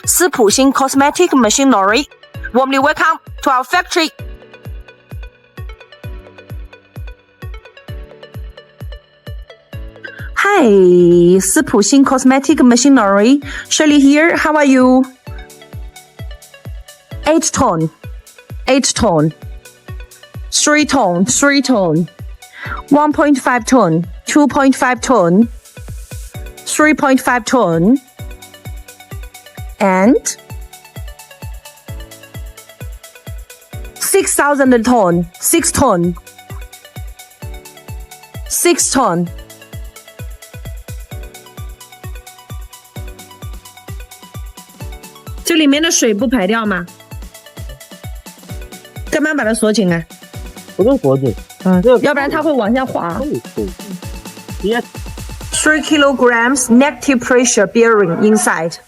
斯普星 Cosmetic Machinery. Warmly welcome to our factory. Hi, 斯普星 Cosmetic Machinery. Shirley here. How are you? 8 tone. 3 tone, 1.5 tone, 2.5 tone, 3.5 tone, and 6,000 tone, 6 tone. 这里面的水不排掉吗？干嘛把它锁紧啊？不用锁紧，要不然它会往下滑。别 3 kilograms negative pressure bearing inside.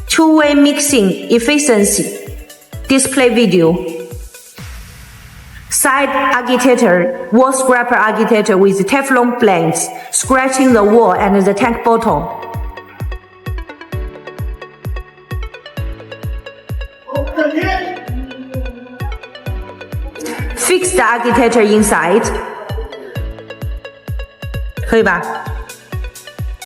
Two-way mixing efficiency. Display video. Side agitator, wall scraper agitator with Teflon blades, scratching the wall and the tank bottom. Fix the agitator inside. 可以吧？